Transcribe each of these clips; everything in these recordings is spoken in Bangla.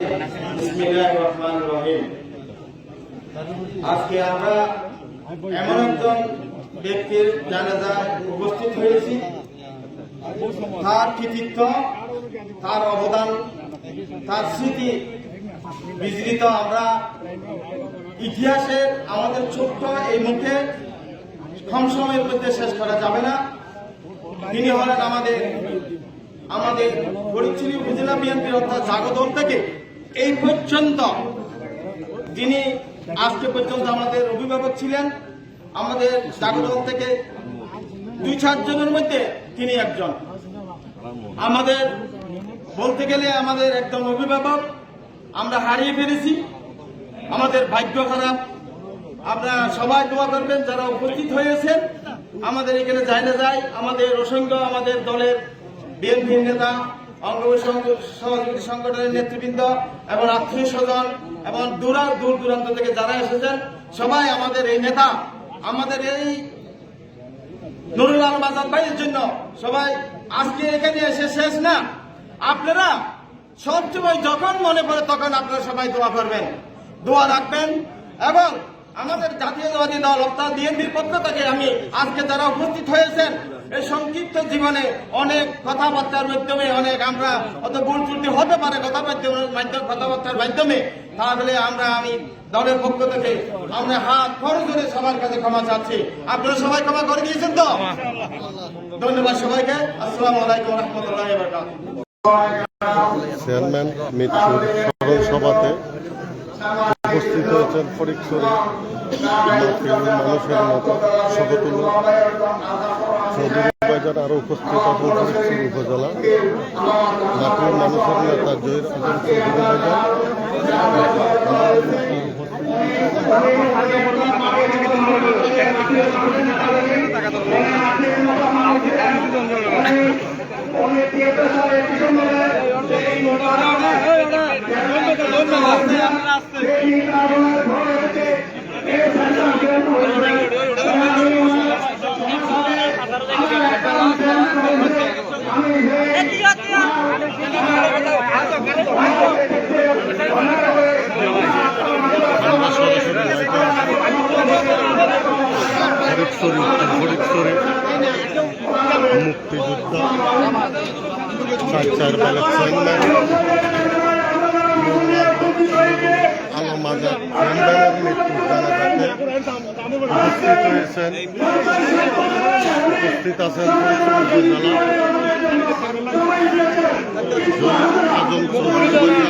বিসমিল্লাহির রহমানির রহিম। আজকে আমরা এমন একজন ব্যক্তির জানাজায় উপস্থিত হয়েছি, তার কৃতিত্ব, তার অবদান, তার স্মৃতি বিজড়িত আমরা ইতিহাসের আমাদের ছোট্ট এই মুখে কম সময়ের মধ্যে শেষ করা যাবে না। তিনি হলেন আমাদের ফটিকছড়ি উপজেলা বিএনপির অর্থাৎ জাগদল থেকে এই পর্যন্ত যিনি আজকে পর্যন্ত আমাদের অভিভাবক ছিলেন। আমাদের জাগদল থেকে 2-4 জনের মধ্যে তিনি একজন। আমাদের বলতে গেলে আমাদের একদম অভিভাবক আমরা হারিয়ে ফেলেছি। আমাদের ভাগ্য খারাপ। আপনারা সবাই দোয়া করবেন যারা উপস্থিত হয়েছেন। আমাদের এখানে যায় আমাদের অসংখ্য আমাদের দলের বিএনপির নেতা, অঙ্গ সহযোগী সংগঠনের নেতৃবৃন্দ এবং আত্মীয় স্বজন এবং দূর দূরান্ত থেকে যারা এসেছেন সবাই আমাদের এই নেতা, আমাদের এই নুরুল আলম আজাদ ভাইয়ের জন্য সবাই আজকে এখানে এসে শেষ না। আপনারা সবসময় যখন মনে পড়ে তখন আপনারা সবাই দোয়া করবেন, দোয়া রাখবেন। এবং আমাদের জাতীয়তাবাদী দল অর্থাৎ বিএনপির পক্ষ থেকে আমি আজকে যারা উপস্থিত হয়েছেন এই সংক্ষিপ্ত জীবনে অনেক কথাবার্তার মাধ্যমে অনেক আমরা অত ভুল ত্রুটি হতে পারে কথাবার্তার মাধ্যমে, তাহলে আমি দলের পক্ষ থেকে আমরা হাত খরচ করে সবার কাছে ক্ষমা চাচ্ছি। আপনারা সবাই ক্ষমা করে দিয়েছেন তো? ধন্যবাদ সবাইকে। আসসালামু আলাইকুম ওয়া রাহমাতুল্লাহি ওয়া বারাকাতুহু। চেয়ারম্যান মৃত্যুর স্মরণ সভাতে উপস্থিত হয়েছেন ফটিকছড়ি মানুষের মতো শহতুল্লাহ চৌধুরী বাজার, আরও উপস্থিত আছেন ফটিকছড়ি উপজেলা মাটির মানুষের নেতা জহির আজম চৌধুরী বাজার। ফটিকছড়ি মুক্তিযোদ্ধা চার বেলা চেয়ারম্যান আলম আজাদ চেয়ারম্যানের মৃত্যুর জানাজাতে উপস্থিত হয়েছেন। উপস্থিত আছেন ফটিকছড়ি উপজেলা জহির আজম চৌধুরী বাজার,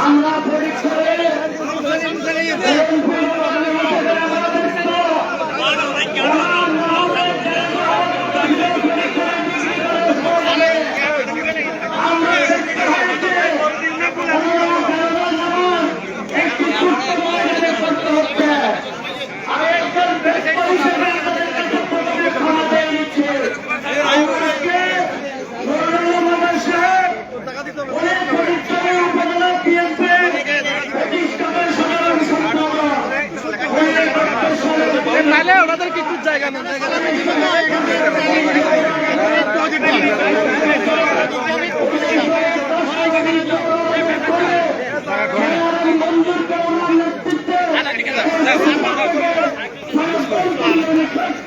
আমরা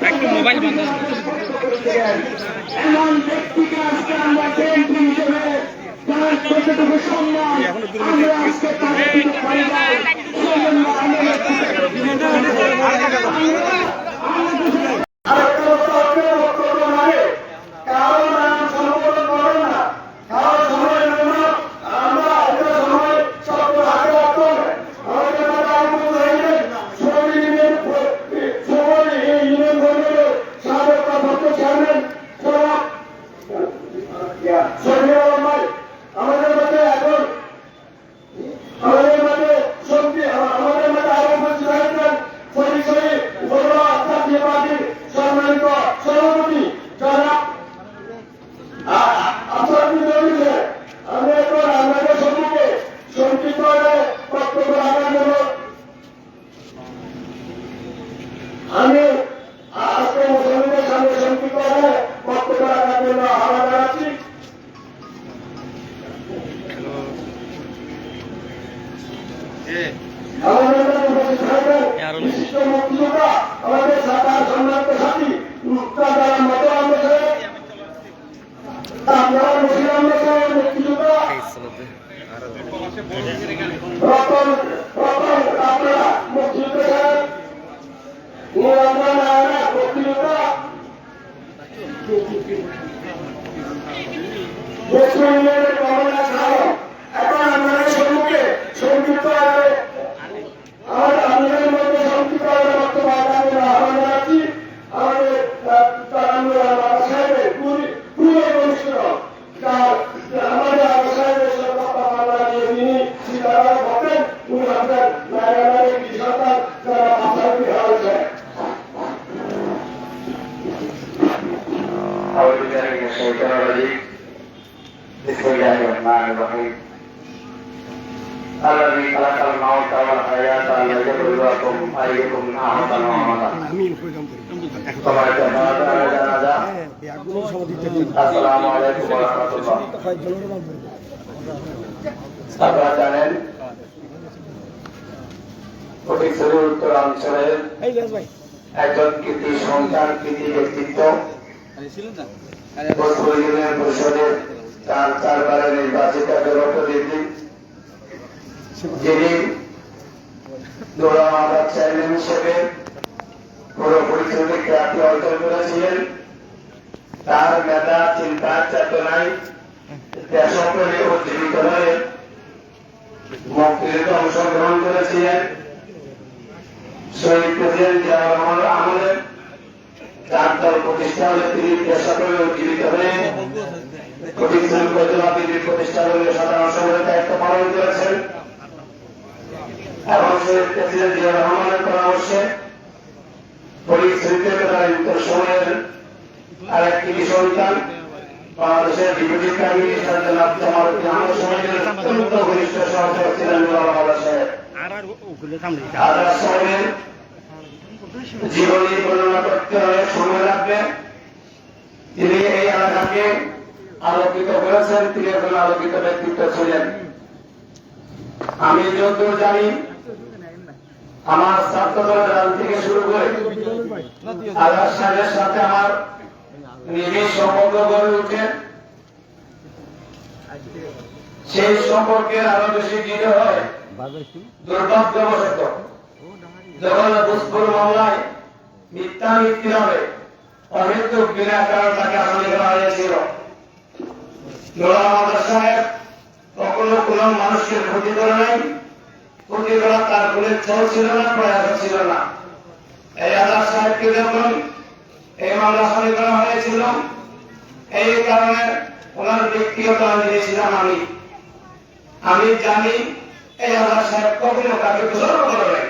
একটু মোবাইল বন্ধ এমন ব্যক্তিকে আজকে আমরা বিএনপি হিসেবে তার যতটুকু সম্মান আমরা আজকে তার দিতে পারি না। সেজন্য আমি আজকে মুসলিমদের সামনে সংক্ষিপ্ত বক্তব্য রাখার জন্য আহ্বান জানাচ্ছি। আমাদের বিশিষ্ট মুক্তিযোদ্ধা, আমাদের সাধারণ সম্মানিত সাথী মুক্তিযোদ্ধা মুক্তিযোদ্ধা রতন আপনারা মুক্তিযোদ্ধা এখন আমাদের সম্মুখে সংক্ষিপ্ত আমাদের মধ্যে সংক্ষিপ্ত বক্তব্য আহ্বান জানাচ্ছি। আমাদের সাহেবের পুরো ঘনিষ্ঠ আমাদের সাহেবের তিনি সীতারাম হতেন, উনি আপনার নারায়ণের সরকার যারা মাথায় হয়েছে। الذي خلق الموت والحياة ليبلوكم أيكم أحسن عملا. السلام عليكم ورحمة الله. আপনারা জানেন ফটিকছড়ি উত্তরাঞ্চলের একজন কৃতি সন্তান, কৃতি ব্যক্তিত্ব, ইউনিয়ন পরিষদের চারবারের নির্বাচিত জনপ্রতিনিধি, যিনি দৌড়ামাদার চেয়ারম্যান হিসেবে পুরো পরিস্থিতি খ্যাতি অর্জন করেছিলেন। তার মেধা, চিন্তা, চেতনায় দেশপ্রেমে উজ্জীবিত হয়ে মুক্তিযুদ্ধে অংশগ্রহণ করেছিলেন। শহীদ প্রেসিডেন্ট জিয়াউর রহমানের আমলে তার দল প্রতিষ্ঠা হলে তিনি দেশপ্রেমে উজ্জীবিত হয়ে ফটিকছড়ি উপজেলা বিএনপির প্রতিষ্ঠা দলীয় সাধারণ সম্পাদকের দায়িত্ব পালন করেছেন এবং শহীদ প্রেসিডেন্ট জিয়াউর রহমানের পরামর্শে ফটিকছড়িতে তদানীন্তন সময়ের আরেকটি সন্তান বাংলাদেশের ডিপুটি প্রাইম মিনিস্টার জনাব জামাল উদ্দিন আহমেদ সাহেবের অত্যন্ত ঘনিষ্ঠ সহযোগী ছিলেন নুরুল সাহেব। আজাদ সাহেবের জীবনী বর্ণনা করতে অনেক সময় লাগবে। তিনি এই এলাকাকে আলোকিত করেছেন, তিনি একজন আলোকিত ব্যক্তিত্ব ছিলেন। আমি যতদূর জানি আমার ছাত্রদলের রাজ থেকে শুরু করে আজাদ সাহেবের সাথে আমার নিবিড় সম্পর্ক গড়ে উঠে, সেই সম্পর্কের আরো বেশি দৃঢ় হয় দুর্ভাগ্যবশত যখন ঘুষখোর মামলায় মিথ্যা হবে অহেতুক বিনা কারণ তাকে আসামি করা হয়েছিল। নুরুল মাদার সাহেব কখনো কোন মানুষের ক্ষতি করে নাই, ক্ষতি করা তার কোন ইচ্ছাও ছিল না, প্রয়াস ছিল না। এই আজাদ সাহেবকে যখন এই মামলা আসামি করা হয়েছিল, এই কারণে ওনার ব্যক্তিগত আইন দিয়েছিলাম আমি জানি এই আজাদ সাহেব কখনো তাকে দোষারোপ করে নাই।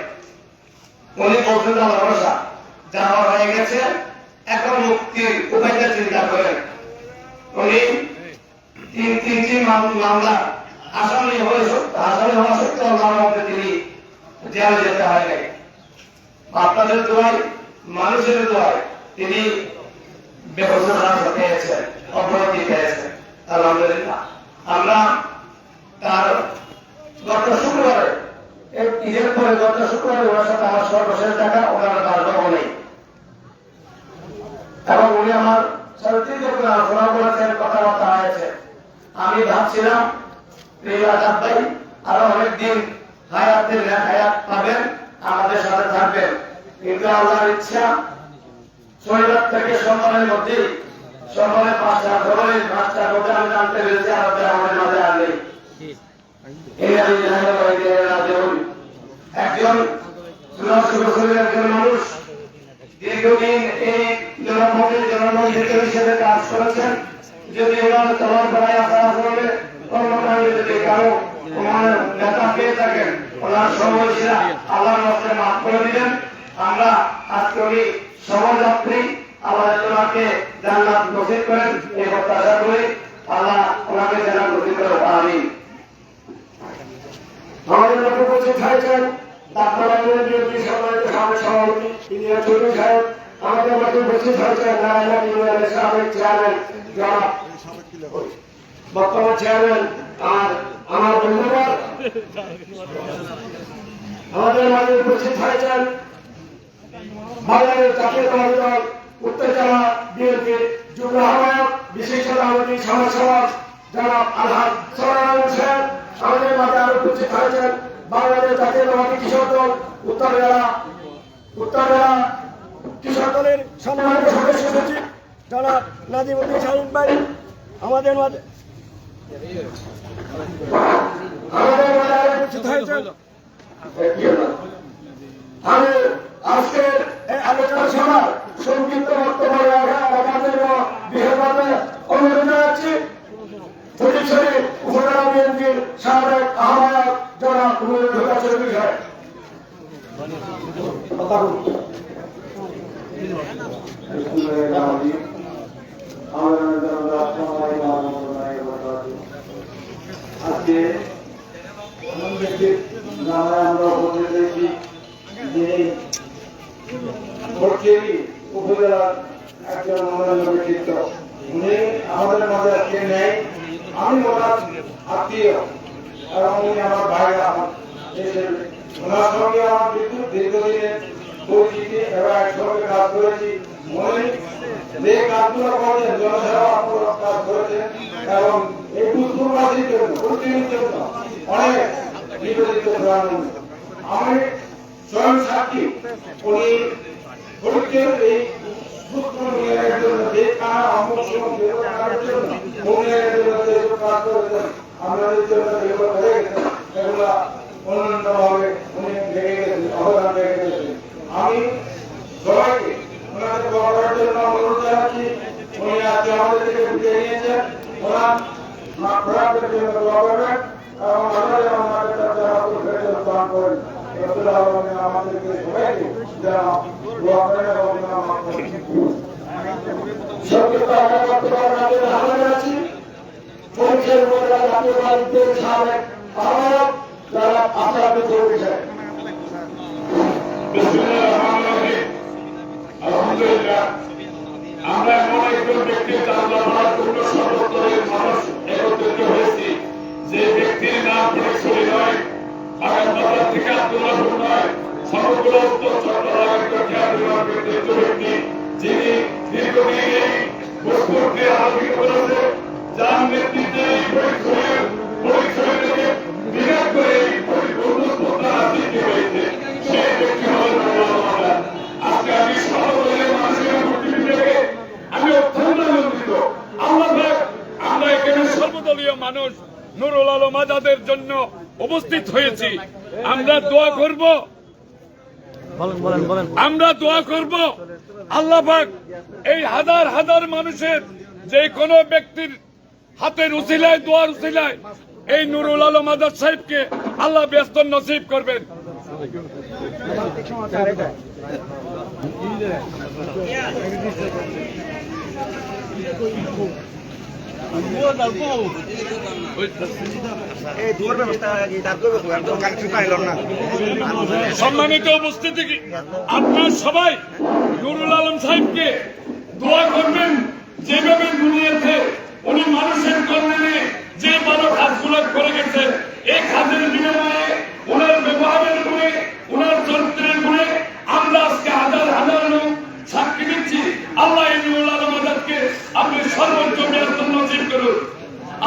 উনি বলতেন আমার ভরসা যা হয়ে গেছে, এখন মুক্তির উপায়টা চিন্তা করেন। উনি তিনটি মামলা আসামি হওয়া সত্ত্বেও আল্লাহর মধ্যে তিনি জেলে যেতে হয় নাই। আপনাদের দোয়ায় মানুষের দোয়ায় তিনি ব্যবস্থা পেয়েছেন, অব্যাহতি পেয়েছেন। আলহামদুলিল্লাহ। আমরা তার গত শুক্রবারে ঈদের পরে গত শুক্রবারে ওনার সাথে আমার সর্বশেষ দেখা, ওনার বাসভবন নেই এবং উনি আমার সাথে দীর্ঘক্ষণ আলোচনা করেছেন, কথাবার্তা হয়েছে। আমি ভাবছিলাম প্রিয় আজাদ ভাই আরো অনেকদিন হায়াত পাবেন, আমাদের সাথে থাকবেন, কিন্তু আল্লাহর ইচ্ছা শরীর থেকে সম্মানের মধ্যেই সম্মানের 5টা কথা আমি জানতে পেরেছি, আমাদের মাঝে আর নেই। একজন একজন মানুষ দীর্ঘদিন এই জনমন্ত্রী হিসেবে কাজ করেছেন। যদি ওনার চলার বেলায় আসা আসলে কর্মকাণ্ডে যদি কারো ওনার নেতা পেয়ে থাকেন, ওনার সমবয়সীরা আল্লাহর রাস্তায় মাফ করে দিবেন। আমরা আজকে উনি সহযাত্রী, আমাদের ওনাকে জান্নাত নসিব করেন এই প্রত্যাশা করি। আল্লাহ ওনাকে জান্নাত নসিব করেন, আমিন। আমাদের লক্ষ্য উপস্থিত হয়েছেন বিএনপি সম্মানিত সাবেক সভাপতি ইন্ডিয়া চৌধুরী সাহেব। আমাদের মধ্যে উপস্থিত হয়েছেন নারায়ণ ইউনিয়নের সাবেক চেয়ারম্যান জনাব বর্তমান চেয়ারম্যান আমার বন্ধুরা। আমাদের মাঝে উপস্থিত হয়েছেন বাংলাদেশ জাতীয়তাবাদী দল উত্তর জেলা বিএনপির যুগ্ম আহ্বায়ক বিশেষ সভাপতি সমাজসেবক জনাব আলহাজ সরানুল সাহেব। আমাদের মাঝে আরো উপস্থিত হয়েছেন বাংলাদেশ জাতীয়তাবাদী কৃষক দল উত্তর জেলা কৃষক দলের সম্মানিত সদস্য সচিব জনাব নাজিমুদ্দিন শাহিন ভাই। আমাদের মাঝে আরো উপস্থিত হয়েছেন। আমি আজকের এই আলোচনা সভার সংক্ষিপ্ত বক্তব্য রাখার জন্য বিশেষভাবে অনুরোধ জানাচ্ছি ফটিকছড়ি উপজেলা বিএনপির সাবেক আহ্বায়ক জনাব নুরুল হুদা চৌধুরী সাহেব। আজকে আমরা বলতে চাইছি যে ফটিকছড়ি উপজেলার একজন মনোরঞ্জন ব্যক্তিত্ব, উনি আমাদের মাঝে আজকে নেই। আমি ওনার আত্মীয় এবং উনি আমার ভাই, আমার দেশের। ওনার সঙ্গে আমার দীর্ঘদিনের পরিচিতি এবং একসঙ্গে কাজ করেছি। উনি যে কাজগুলো করেছেন, জনসেবামূলক কাজ করেছেন এবং এই পুষ্পবাসীর জন্য প্রতিনিধির জন্য অনেক নিবেদিত প্রাণ। আমি স্বয়ং সাক্ষী, উনি ফটিকছড়ির এই সূত্র নিয়ে জন্য যে কাজ আমার সঙ্গে জন্য কাজ করেছেন, আমাদের জন্য যেগুলো হয়ে গেছে সেগুলো অন্যান্যভাবে উনি লেগে গেছেন, অবদান লেগে গেছেন। আমি সবাইকে ওনাকে করার জন্য অনুরোধ জানাচ্ছি। উনি আজকে আমাদের থেকে বিদায় নিয়েছেন, ওনার মাফরাতের জন্য দোয়া করবেন এবং আমরা যেন আমাদের দান করেন। আমাদেরকে সবাইকে যেন দোয়া করেন এবং মাফ করেন। সংক্ষিপ্ত আমরা জানাচ্ছি ফটিকছড়ি উপজেলা জাতীয়তাবাদী দলের সাবেক আহ্বায়ক জনাব আশরাফ চৌধুরী সাহেব। আলহামদুলিল্লাহ, আমরা এমন একজন ব্যক্তির জানলা মারার জন্য সর্বস্তরের মানুষ একত্রিত হয়েছি, যে ব্যক্তির নাম ফটিকছড়ি নয়, বাগানবাজার থেকে আব্দুল্লাহপুর নয়, সমগ্র উত্তর চট্টগ্রামের খ্যাতিমান ব্যক্তি, যিনি দীর্ঘদিন এই বস্তুকে আলোকিত করেছে, যার নেতৃত্বে এই ফটিকছড়ি থেকে বিরাট করে এই সৃষ্টি হয়েছে, সেই ব্যক্তি হলেন আল্লাহ। আজকে আমি সর্বদলীয় মানুষের উপস্থিতি থেকে আমি অত্যন্ত আনন্দিত। আল্লাহ, আমরা এখানে সর্বদলীয় মানুষ নুরুল আলম আজাদের জন্য উপস্থিত হয়েছি। আমরা দোয়া করব, আল্লাহ পাক এই হাজার হাজার মানুষের যে কোনো ব্যক্তির হাতের উসিলায়, দোয়ার উসিলায় এই নুরুল আলম আজাদ সাহেবকে আল্লাহ ব্যস্ত নসিব করবেন। সম্মানিত উপস্থিতি, আপনার সবাই নুরুল আলম সাহেবকে দোয়া করবেন। যেভাবে দুনিয়াতে উনি মানুষের কল্যাণে যে বড় কাজগুলো করে গেছে, এই কাজের বিনিময়ে ওনার ব্যবহারের গুণে, ওনার চরিত্রের গুণে আমরা আজকে হাজার হাজার লোক সাক্ষী দিচ্ছি। আল্লাহ এই নুরুল আলম আজাদকে আপনি সর্বোচ্চ বেতন নসিব করুন।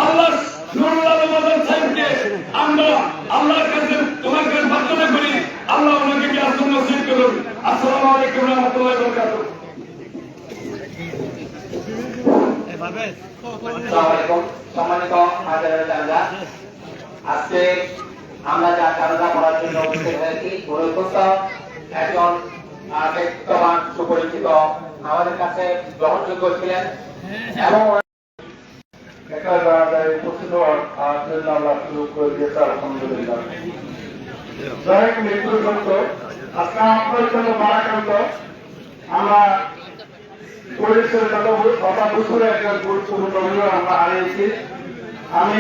আল্লাহ নুরুল আলম আজাদ সাহেবকে আমরা আল্লাহর কাছে তোমার কাছে প্রার্থনা করি, আল্লাহ ওনাকে বেতন নসিব করুন। আসসালামু আলাইকুম ওয়া রাহমাতুল্লাহি ওয়া বারাকাতুহু। সম্মানিত হাজার জানাজা, আজকে আমরা যা জানাজা করার জন্য উপস্থিত হয়েছি, একজন ব্যক্তিত্ববান সুপরিচিত আমাদের কাছে গ্রহণযোগ্য ছিলেন এবং একটা জায়গায় উপস্থিত হওয়ার জন্য আমরা সুযোগ করে দিয়েছি, আলহামদুলিল্লাহ। যাই হোক, মৃত্যু সত্য আজকে আপনার জন্য বারাকান্ত। আমরা পুলিশের যত 6 বছরে একটা গুরুত্বপূর্ণ আমরা হারিয়েছি। আমি